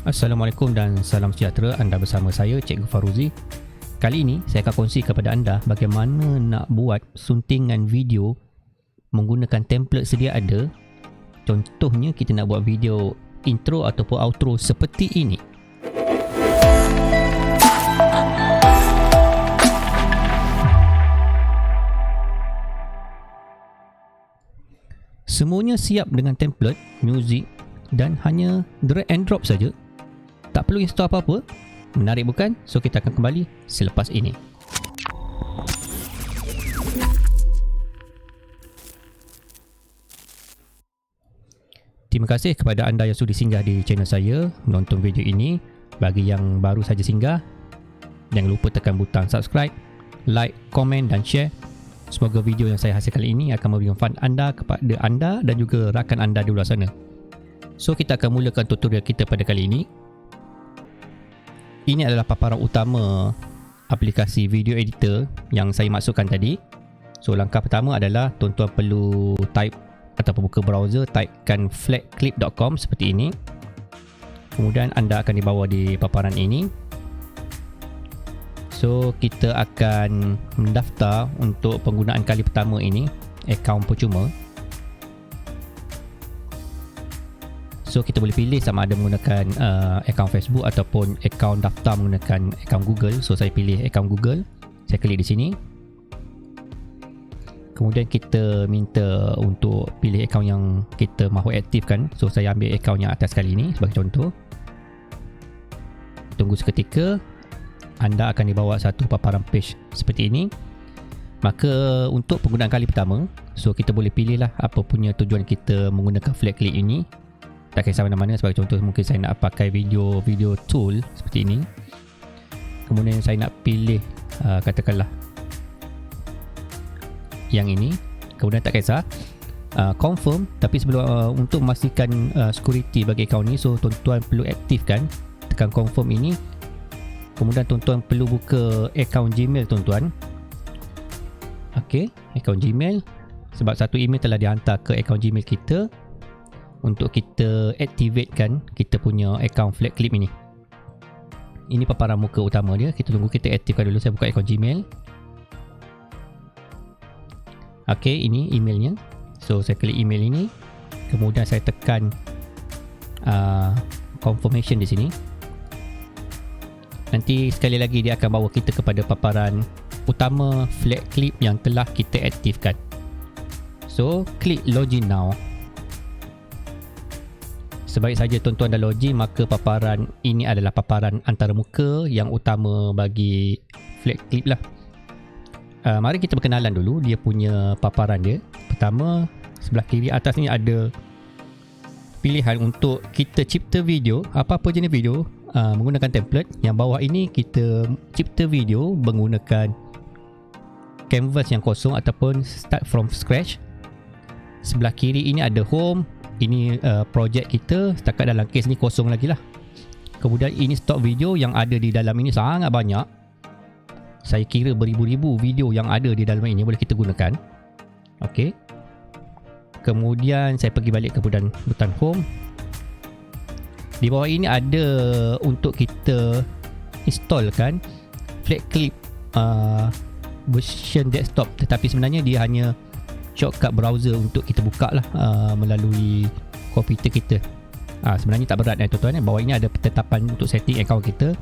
Assalamualaikum dan salam sejahtera. Anda bersama saya, Cikgu Faruzi. Kali ini saya akan kongsi kepada anda bagaimana nak buat suntingan video menggunakan template sedia ada. Contohnya kita nak buat video intro ataupun outro seperti ini. Semuanya siap dengan template, muzik dan hanya drag and drop saja. Tak perlu install apa-apa. Menarik bukan? So kita akan kembali selepas ini. Terima kasih kepada anda yang sudi singgah di channel saya menonton video ini. Bagi yang baru saja singgah, jangan lupa tekan butang subscribe, like, komen dan share. Semoga video yang saya hasilkan kali ini akan memberi manfaat anda kepada anda dan juga rakan anda di luar sana. So kita akan mulakan tutorial kita pada kali ini. Ini adalah paparan utama aplikasi video editor yang saya masukkan tadi. So langkah pertama adalah tuan-tuan perlu type ataupun buka browser, typekan flatclip.com seperti ini. Kemudian anda akan dibawa di paparan ini. So kita akan mendaftar untuk penggunaan kali pertama ini, akaun percuma. So kita boleh pilih sama ada menggunakan akaun Facebook ataupun akaun daftar menggunakan akaun Google. So saya pilih akaun Google. Saya klik di sini. Kemudian kita minta untuk pilih akaun yang kita mahu aktifkan. So saya ambil akaun yang atas kali ini sebagai contoh. Tunggu seketika, anda akan dibawa satu paparan page seperti ini. Maka untuk penggunaan kali pertama, so kita boleh pilih lah apa punya tujuan kita menggunakan flat clip ini. Tak kisah mana-mana, sebagai contoh mungkin saya nak pakai video tool seperti ini. Kemudian saya nak pilih katakanlah yang ini. Kemudian tak kisah confirm, tapi sebelum untuk memastikan security bagi akaun ni, so tuan-tuan perlu aktifkan, tekan confirm ini. Kemudian tuan-tuan perlu buka akaun Gmail tuan-tuan. Okey, akaun Gmail, sebab satu email telah dihantar ke akaun Gmail kita untuk kita activatekan kita punya akaun flatclip ini. Ini paparan muka utama dia. Kita tunggu, kita aktifkan dulu. Saya buka akaun Gmail. Okey, ini emailnya. So saya klik email ini. Kemudian saya tekan confirmation di sini. Nanti sekali lagi dia akan bawa kita kepada paparan utama flatclip yang telah kita aktifkan. So klik login now. Sebaik saja tuan-tuan dah login, maka paparan ini adalah paparan antarmuka yang utama bagi flatclip lah. Mari kita berkenalan dulu dia punya paparan dia. Pertama, sebelah kiri atas ni ada pilihan untuk kita cipta video, apa-apa jenis video menggunakan template. Yang bawah ini kita cipta video menggunakan canvas yang kosong ataupun start from scratch. Sebelah kiri ini ada home. Ini projek kita, setakat dalam kes ni kosong lagi lah. Kemudian ini stock video, yang ada di dalam ini sangat banyak. Saya kira beribu-ribu video yang ada di dalam ini boleh kita gunakan. Okey. Kemudian saya pergi balik ke butang home. Di bawah ini ada untuk kita installkan flatclip version desktop, tetapi sebenarnya dia hanya shortcut browser untuk kita buka lah melalui komputer kita. Sebenarnya tak berat tuan-tuan. Bawah ini ada ketetapan untuk setting akaun kita.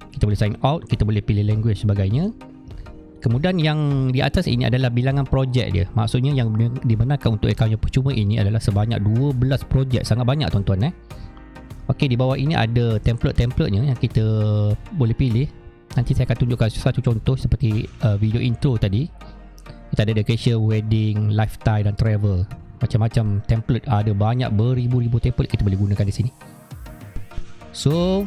Kita boleh sign out, kita boleh pilih language sebagainya. Kemudian yang di atas ini adalah bilangan projek dia. Maksudnya yang dibenarkan untuk akaun yang percuma ini adalah sebanyak 12 projek. Sangat banyak tuan-tuan. Okey, di bawah ini ada template-templatenya yang kita boleh pilih. Nanti saya akan tunjukkan satu contoh seperti video intro tadi. Kita ada education, wedding, lifestyle dan travel. Macam-macam template, ada banyak beribu-ribu template kita boleh gunakan di sini. So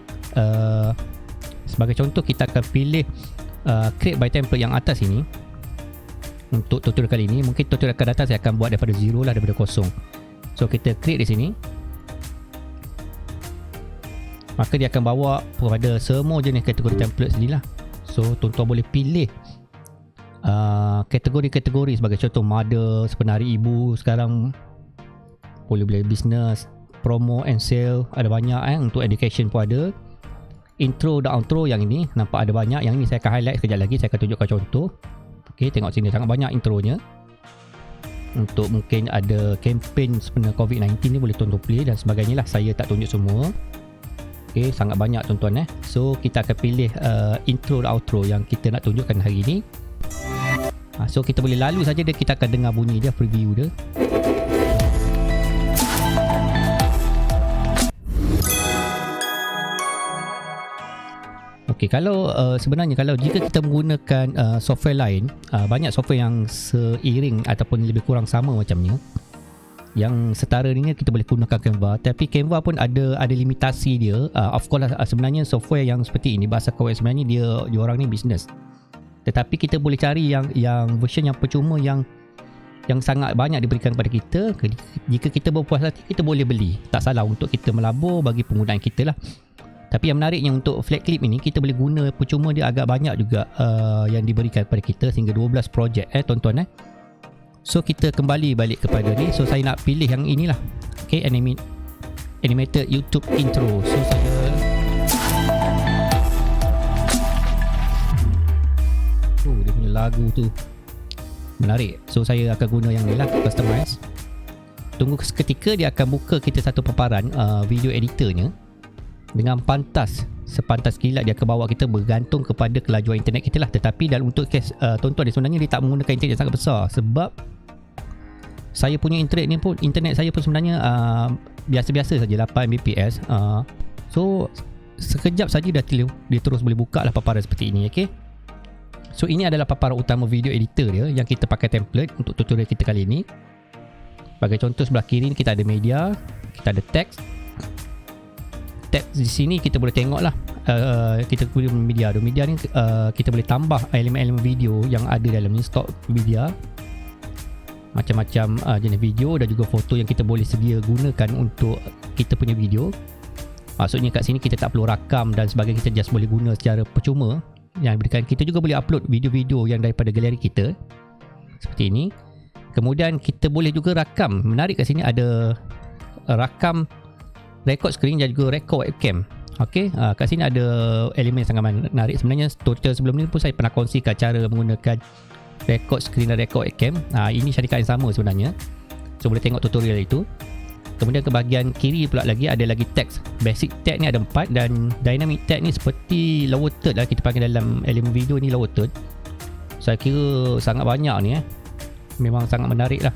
sebagai contoh kita akan pilih create by template yang atas ini. Untuk tutorial kali ini, mungkin tutorial akan datang saya akan buat daripada zero lah, daripada kosong. So kita create di sini. Maka dia akan bawa kepada semua jenis kategori template sini lah. So tuan-tuan boleh pilih kategori-kategori, sebagai contoh mother, sepenari ibu, sekarang boleh bisnes, promo and sale ada banyak untuk education pun ada. Intro dan outro yang ini nampak ada banyak. Yang ini saya akan highlight sekejap lagi, saya akan tunjukkan contoh. Okey, tengok sini sangat banyak intronya. Untuk mungkin ada kempen sebenarnya COVID-19 ni boleh tuan-tuan play dan sebagainya lah. Saya tak tunjuk semua. Okey, sangat banyak tuan-tuan So kita akan pilih intro dan outro yang kita nak tunjukkan hari ni. So kita boleh lalu saja dia, kita akan dengar bunyi dia, preview dia. Okey, kalau sebenarnya kalau jika kita menggunakan software lain, banyak software yang seiring ataupun lebih kurang sama macamnya. Yang setara ni kita boleh gunakan Canva, tapi Canva pun ada limitasi dia. Of course sebenarnya software yang seperti ini, bahasa Kuwait sebenarnya dia orang ni business. Tetapi kita boleh cari yang version yang percuma yang sangat banyak diberikan kepada kita. Jika kita berpuas hati, kita boleh beli. Tak salah untuk kita melabur bagi penggunaan kita lah. Tapi yang menariknya untuk flat clip ini, kita boleh guna percuma dia agak banyak juga yang diberikan kepada kita, sehingga 12 projek tuan-tuan So kita kembali balik kepada ni. So saya nak pilih yang inilah. Okay, animated YouTube intro. So saya dia punya lagu tu menarik. So saya akan guna yang ni lah, customize. Tunggu seketika, dia akan buka kita satu paparan video editornya dengan sepantas kilat dia akan bawa kita bergantung kepada kelajuan internet kita lah. Tetapi dalam untuk kes tuan-tuan sebenarnya dia tak menggunakan internet yang sangat besar, sebab saya punya internet saya pun sebenarnya biasa-biasa saja, 8 Mbps. So sekejap saja dia terus boleh buka lah paparan seperti ini. Okay, so ini adalah paparan utama video editor dia yang kita pakai template untuk tutorial kita kali ini. Sebagai contoh, sebelah kiri ni kita ada media, kita ada teks. Teks di sini kita boleh tengok lah, kita boleh media ni kita boleh tambah elemen-elemen video yang ada dalam ni, stock media, macam-macam jenis video dan juga foto yang kita boleh sedia gunakan untuk kita punya video. Maksudnya kat sini kita tak perlu rakam dan sebagainya, kita just boleh guna secara percuma yang diberikan. Kita juga boleh upload video-video yang daripada galeri kita seperti ini. Kemudian kita boleh juga rakam. Menarik kat sini ada rakam, record screen dan juga record webcam. Okey, kat sini ada elemen yang sangat menarik. Sebenarnya tutorial sebelum ni pun saya pernah kongsikan cara menggunakan record screen dan record webcam. Ini syarikat yang sama sebenarnya. So boleh tengok tutorial itu. Kemudian ke bahagian kiri pula lagi ada lagi teks. Basic tag ni ada 4 dan dynamic tag ni seperti lower third lah, kita panggil dalam elemen video ni lower third. Saya kira sangat banyak ni memang sangat menarik lah.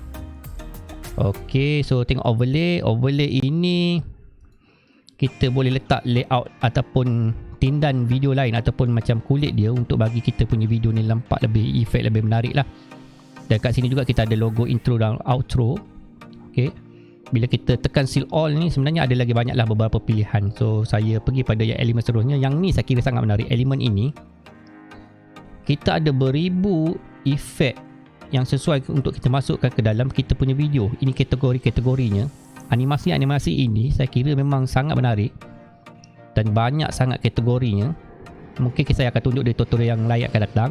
Okey, so tengok overlay. Overlay ini kita boleh letak layout ataupun tindan video lain ataupun macam kulit dia untuk bagi kita punya video ni nampak lebih efek, lebih menarik lah. Dan kat sini juga kita ada logo intro dan outro. Okey, bila kita tekan seal all ni sebenarnya ada lagi banyaklah beberapa pilihan. So saya pergi pada yang elemen seterusnya. Yang ni saya kira sangat menarik. Elemen ini kita ada beribu efek yang sesuai untuk kita masukkan ke dalam kita punya video. Ini kategori-kategorinya. Animasi-animasi ini saya kira memang sangat menarik dan banyak sangat kategorinya. Mungkin saya akan tunjuk di tutorial yang lain akan datang.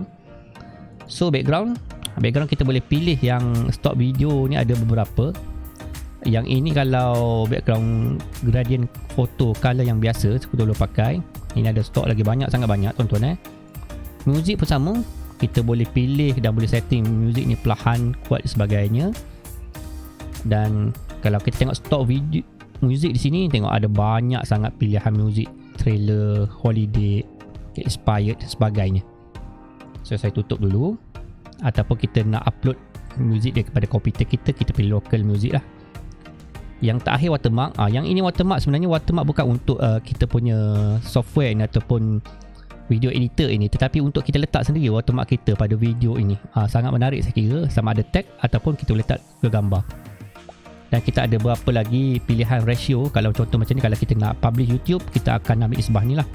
So background kita boleh pilih yang stock video ni ada beberapa. Yang ini kalau background gradient foto color yang biasa saya dulu pakai. Ini ada stok lagi sangat banyak tuan-tuan. Muzik pun sama, kita boleh pilih dan boleh setting muzik ni perlahan, kuat dan sebagainya. Dan kalau kita tengok stok video muzik di sini, tengok ada banyak sangat pilihan muzik, trailer, holiday, expired dan sebagainya. So saya tutup dulu. Ataupun kita nak upload muzik dia kepada komputer kita pilih local music lah. Yang terakhir watermark. Yang ini watermark, sebenarnya watermark bukan untuk kita punya software ni ataupun video editor ini, tetapi untuk kita letak sendiri watermark kita pada video ini. Sangat menarik saya kira, sama ada tag ataupun kita boleh letak ke gambar. Dan kita ada berapa lagi pilihan ratio. Kalau contoh macam ni, kalau kita nak publish YouTube, kita akan ambil nisbah ni lah.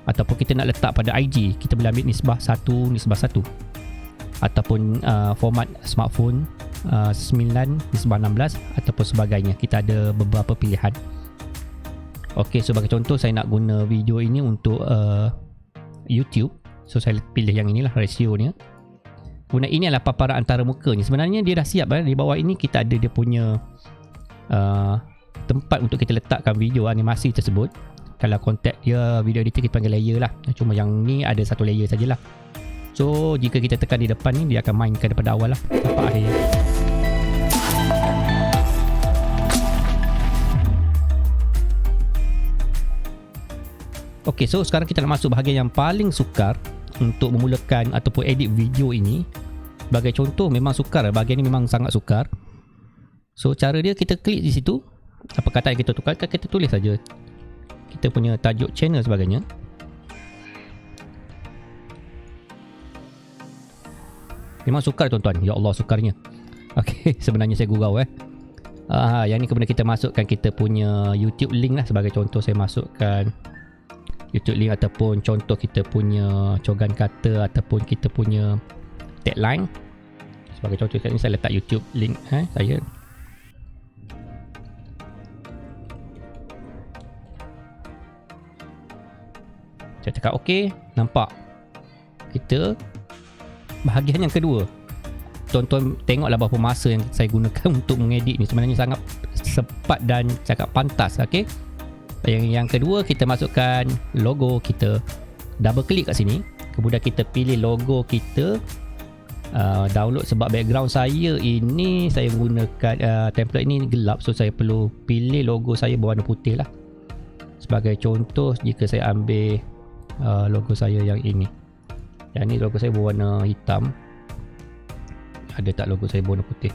Ataupun kita nak letak pada IG, kita boleh ambil nisbah 1, nisbah 1. Ataupun format smartphone 9, nisbah 16 ataupun sebagainya. Kita ada beberapa pilihan. Okey, sebagai contoh saya nak guna video ini untuk YouTube. So saya pilih yang inilah rasionya. Guna ini adalah paparan antara muka ni. Sebenarnya dia dah siap di bawah ini kita ada dia punya tempat untuk kita letakkan video animasi tersebut. Kalau konteks dia video editor kita panggil layer lah. Cuma yang ni ada satu layer sajalah. So jika kita tekan di depan ni, dia akan mainkan daripada awal lah sampai akhir. Ok, so sekarang kita nak masuk bahagian yang paling sukar untuk memulakan ataupun edit video ini. Sebagai contoh, memang sukar. Bahagian ni memang sangat sukar. So cara dia, kita klik di situ. Apa kata yang kita tukarkan, kita tulis saja kita punya tajuk channel sebagainya. Memang sukar tuan-tuan. Ya Allah, sukarnya. Ok, sebenarnya saya gurau yang ni kemudian kita masukkan kita punya YouTube link lah. Sebagai contoh, saya masukkan YouTube link ataupun contoh kita punya cogan kata ataupun kita punya tagline. Sebagai contoh kat ni saya letak YouTube link saya. Saya tekan OK. Nampak? Kita bahagian yang kedua. Tuan-tuan tengoklah berapa masa yang saya gunakan untuk mengedit ni. Sebenarnya sangat cepat dan sangat pantas. Okay? Yang kedua, kita masukkan logo kita. Double klik kat sini. Kemudian kita pilih logo kita. Download sebab background saya ini, saya menggunakan template ini gelap. So saya perlu pilih logo saya berwarna putih lah. Sebagai contoh, jika saya ambil logo saya yang ini. Yang ni logo saya berwarna hitam. Ada tak logo saya berwarna putih?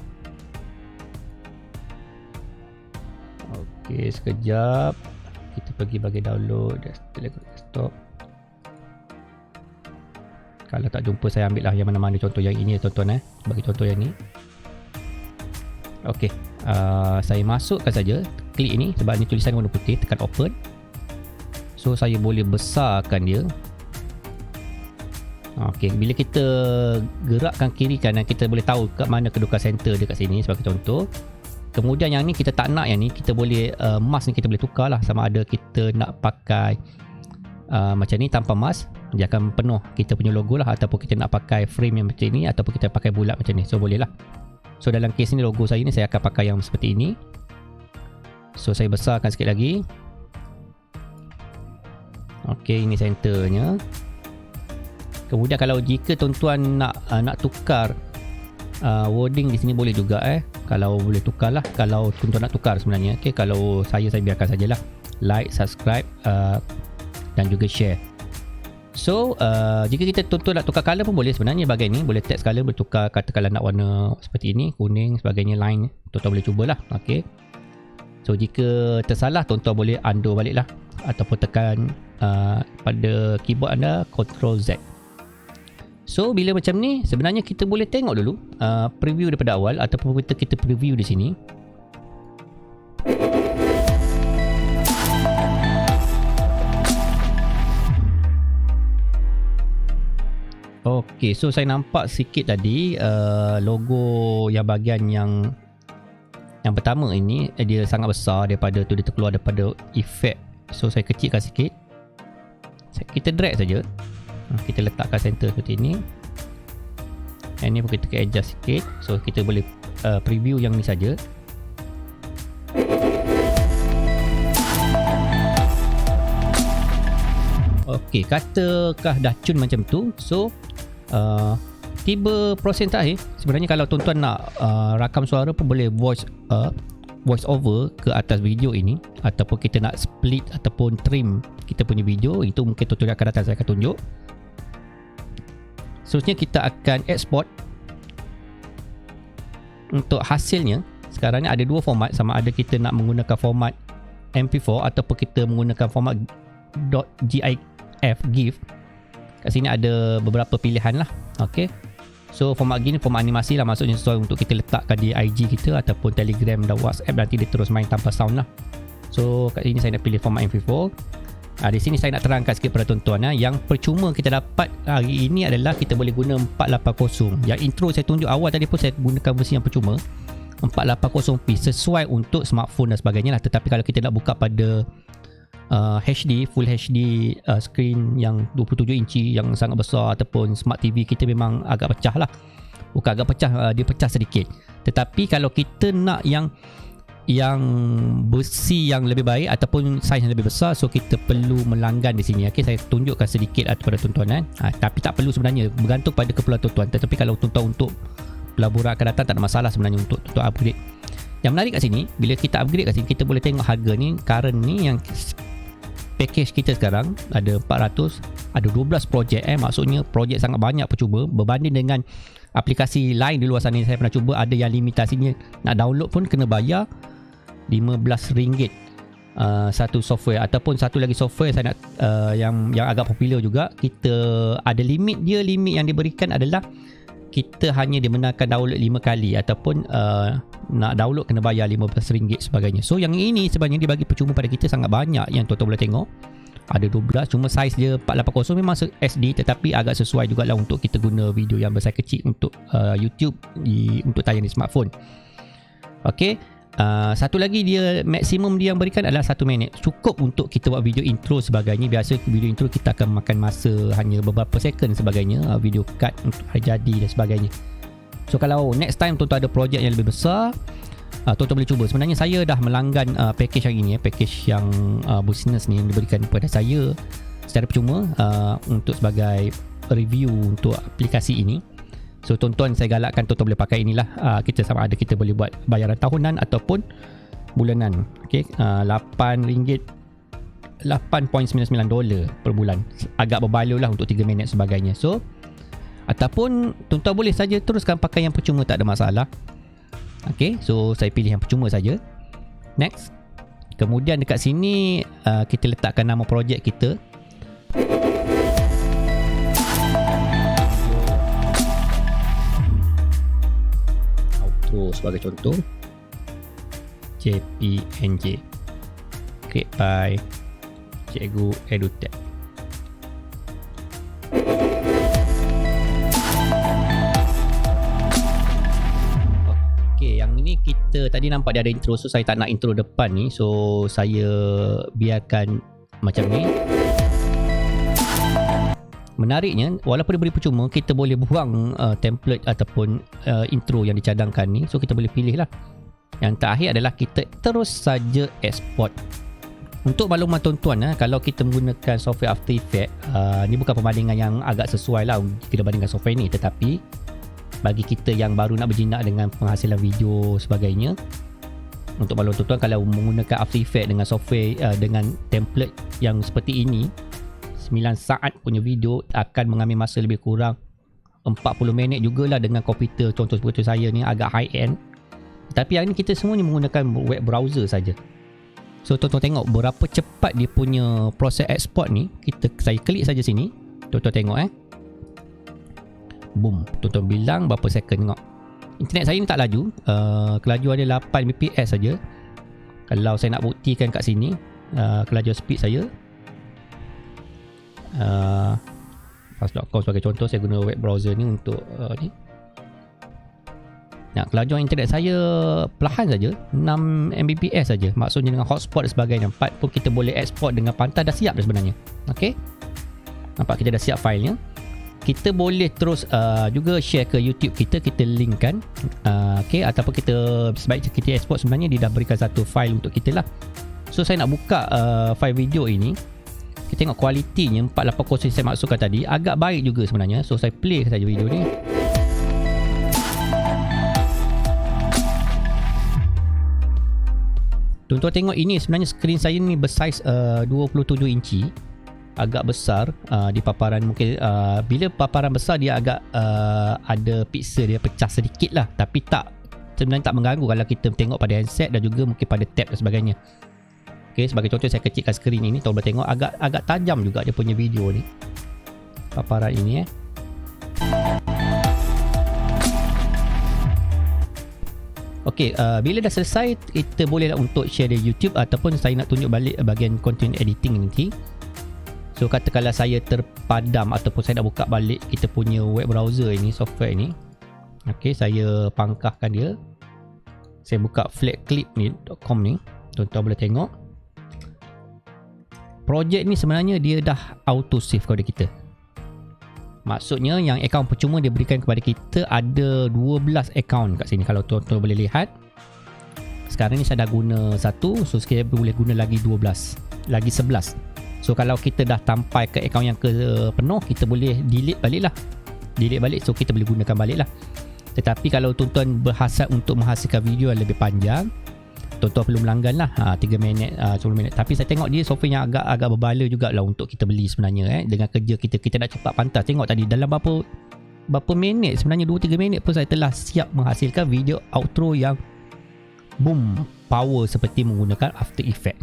Okey, sekejap. Kita pergi bagi download desktop. Kalau tak jumpa, saya ambil lah yang mana-mana contoh yang ini tuan-tuan bagi contoh yang ni. Okey, saya masukkan saja. Klik ini sebab ni tulisan warna putih, tekan open. So saya boleh besarkan dia. Okey, bila kita gerakkan kiri kanan, kita boleh tahu kat mana kedudukan center dia kat sini sebagai contoh. Kemudian yang ni kita tak nak, yang ni kita boleh mask ni kita boleh tukar lah, sama ada kita nak pakai macam ni tanpa mask, dia akan penuh kita punya logo lah, ataupun kita nak pakai frame yang macam ni, ataupun kita pakai bulat macam ni. So boleh lah. So dalam case ni logo saya ni, saya akan pakai yang seperti ini. So saya besarkan sikit lagi. Okey, ini centernya. Kemudian kalau jika tuan-tuan nak tukar wording di sini boleh juga kalau boleh tukar lah, kalau tuan-tuan nak tukar sebenarnya. Okey, kalau saya biarkan sajalah. Like, subscribe dan juga share. So jika kita tuan-tuan nak tukar color pun boleh sebenarnya. Bahagian ni boleh text color, boleh tukar, katakanlah nak warna seperti ini, kuning sebagainya, line. Tuan-tuan boleh cubalah. Okey. So jika tersalah, tuan-tuan boleh undo balik lah, ataupun tekan pada keyboard anda Ctrl Z. So bila macam ni, sebenarnya kita boleh tengok dulu preview daripada awal, ataupun kita preview di sini. Okey, so saya nampak sikit tadi logo yang bahagian yang pertama ini, dia sangat besar daripada tu, dia terkeluar daripada efek. So saya kecilkan sikit. Kita drag saja. Kita letakkan center seperti ini. Yang ni pun kita adjust sikit. So kita boleh preview yang ni saja. Okey, katakah dah cun macam tu. So tiba proses terakhir. Sebenarnya kalau tuan-tuan nak rakam suara pun boleh voice over ke atas video ini, ataupun kita nak split ataupun trim kita punya video, itu mungkin tutorial akan datang saya akan tunjuk. Seterusnya kita akan export. Untuk hasilnya sekarang ni ada dua format, sama ada kita nak menggunakan format MP4 ataupun kita menggunakan format .gif. Kat sini ada beberapa pilihan lah. Okey. So format gini format animasi lah, maksudnya sesuai untuk kita letakkan di IG kita ataupun Telegram dan WhatsApp, nanti dia terus main tanpa sound lah. So kat sini saya nak pilih format MP4. Di sini saya nak terangkan sikit pada tuan-tuan. Yang percuma kita dapat hari ini adalah kita boleh guna 480. Yang intro saya tunjuk awal tadi pun saya gunakan versi yang percuma 480p, sesuai untuk smartphone dan sebagainya lah. Tetapi kalau kita nak buka pada HD, Full HD screen yang 27 inci yang sangat besar, ataupun Smart TV, kita memang agak pecah lah. Bukan agak pecah, dia pecah sedikit. Tetapi kalau kita nak yang yang besi yang lebih baik ataupun saiz yang lebih besar, so kita perlu melanggan di sini. Okey, saya tunjukkan sedikit kepada tuan-tuan tapi tak perlu sebenarnya, bergantung pada keperluan tuan-tuan. Tetapi kalau tuan-tuan untuk pelaburan akan datang, tak ada masalah sebenarnya untuk tuan-tuan upgrade. Yang menarik kat sini, bila kita upgrade kat sini, kita boleh tengok harga ni, current ni yang package kita sekarang ada 400, ada 12 projek maksudnya projek sangat banyak percuba berbanding dengan aplikasi lain di luar sana. Saya pernah cuba, ada yang limitasinya nak download pun kena bayar RM15 satu software. Ataupun satu lagi software saya nak yang agak popular juga, kita ada limit dia. Limit yang diberikan adalah kita hanya dibenarkan download 5 kali, ataupun nak download kena bayar RM15 sebagainya. So yang ini sebenarnya dia bagi percuma pada kita sangat banyak yang tuan-tuan boleh tengok. Ada 12, cuma saiz dia 480, memang SD tetapi agak sesuai jugalah untuk kita guna video yang besar kecil untuk YouTube untuk tayang di smartphone. Okey, satu lagi dia maksimum dia yang berikan adalah 1 minit. Cukup untuk kita buat video intro sebagainya. Biasa video intro kita akan makan masa hanya beberapa second sebagainya, video cut untuk hari jadi dan sebagainya. So kalau next time tuan-tuan ada projek yang lebih besar, tuan-tuan boleh cuba. Sebenarnya saya dah melanggan package yang ini, package yang business ni yang diberikan kepada saya secara percuma untuk sebagai review untuk aplikasi ini. So tuan-tuan, saya galakkan tuan-tuan boleh pakai inilah. Kita sama ada kita boleh buat bayaran tahunan ataupun bulanan. Okey, $8.99 per bulan. Agak berbaloi lah untuk 3 minit sebagainya. So ataupun tuan-tuan boleh saja teruskan pakai yang percuma, tak ada masalah. Okey, so saya pilih yang percuma saja. Next. Kemudian dekat sini kita letakkan nama projek kita. Outro sebagai contoh. JPNJ. Create by Cikgu EduTech. Yang ini kita tadi nampak dia ada intro, so saya tak nak intro depan ni, so saya biarkan macam ni. Menariknya, walaupun dia beri percuma, kita boleh buang template ataupun intro yang dicadangkan ni, so kita boleh pilih lah. Yang terakhir adalah kita terus saja export. Untuk makluman tuan-tuan, kalau kita menggunakan software After Effects, ni bukan perbandingan yang agak sesuai lah kita bandingkan software ni, tetapi bagi kita yang baru nak berjinak dengan penghasilan video sebagainya, untuk makluman tuan-tuan, kalau menggunakan After Effects dengan software dengan template yang seperti ini, 9 saat punya video akan mengambil masa lebih kurang 40 minit jugalah dengan komputer contoh seperti saya ni agak high end. Tapi yang ni kita semuanya menggunakan web browser saja. So tuan-tuan tengok berapa cepat dia punya proses export ni. Saya klik saja sini, tuan-tuan tengok boom, tuan-tuan bilang berapa second. Tengok internet saya ni tak laju, kelajuan dia 8 Mbps saja. Kalau saya nak buktikan kat sini kelajuan speed saya, fast.com sebagai contoh, saya guna web browser ni untuk ni. Nah, kelajuan internet saya perlahan saja, 6 Mbps saja. Maksudnya dengan hotspot dan sebagainya, 4 pun kita boleh export dengan pantai, dah siap dah sebenarnya. Okey, nampak kita dah siap filenya. Kita boleh terus juga share ke YouTube kita linkkan. Okey, ataupun kita sebaik kita export, sebenarnya dia dah berikan satu file untuk kita lah. So saya nak buka file video ini. Kita tengok kualitinya 480 yang saya maksudkan tadi agak baik juga sebenarnya. So saya play saja video ni. Tuan-tuan tengok, ini sebenarnya skrin saya ni bersaiz 27 inci. Agak besar di paparan. Mungkin bila paparan besar dia agak ada pixel dia pecah sedikit lah, tapi sebenarnya tak mengganggu kalau kita tengok pada handset dan juga mungkin pada tab dan sebagainya. Okay, sebagai contoh saya kecilkan skrin ini, tuan boleh tengok agak tajam juga dia punya video ni, paparan ini Okey, bila dah selesai, kita boleh untuk share di YouTube ataupun saya nak tunjuk balik bahagian content editing nanti. So katakanlah saya terpadam ataupun saya nak buka balik kita punya web browser ini, software ini. Okey, saya pangkahkan dia. Saya buka flatclip.com ni. Tuan-tuan boleh tengok. Projek ni sebenarnya dia dah auto save kepada kita. Maksudnya yang akaun percuma dia berikan kepada kita ada 12 akaun kat sini. Kalau tuan-tuan boleh lihat, Sekarang ni saya dah guna 1, so saya boleh guna lagi 12, lagi 11. So kalau kita dah sampai ke akaun yang penuh, kita boleh delete balik lah. Delete balik, so kita boleh gunakan balik lah. Tetapi kalau tuan-tuan berhasrat untuk menghasilkan video yang lebih panjang, tuan-tuan perlu melanggan lah 3 minit, 10 minit. Tapi saya tengok dia software yang agak berbala jugalah untuk kita beli sebenarnya. Dengan kerja kita nak cepat pantas. Tengok tadi dalam berapa minit, sebenarnya 2-3 minit pun saya telah siap menghasilkan video outro yang boom, power seperti menggunakan After Effects.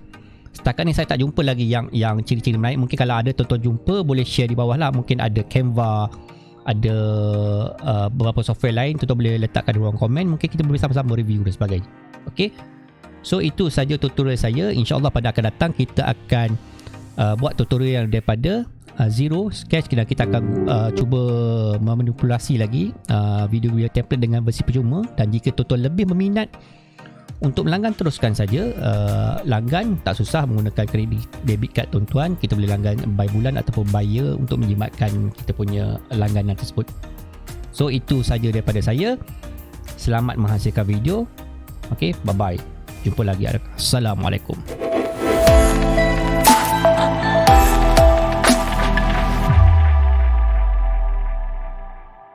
Setakat ni saya tak jumpa lagi yang ciri-ciri menarik. Mungkin kalau ada tuan-tuan jumpa, boleh share di bawah lah. Mungkin ada Canva, ada beberapa software lain, tuan-tuan boleh letakkan di ruang komen. Mungkin kita boleh sama-sama review dan sebagainya. Okay, so itu saja tutorial saya. InsyaAllah pada akan datang kita akan buat tutorial yang daripada zero sketch, dan kita akan cuba memanipulasi lagi video-video template dengan versi percuma. Dan jika tuan-tuan lebih berminat untuk melanggan, teruskan saja langgan, tak susah menggunakan kredit debit card tuan-tuan. Kita boleh langgan by bulan ataupun by year untuk menjimatkan kita punya langganan tersebut. So itu saja daripada saya. Selamat menghasilkan video. Okay, bye bye, jumpa lagi. Assalamualaikum.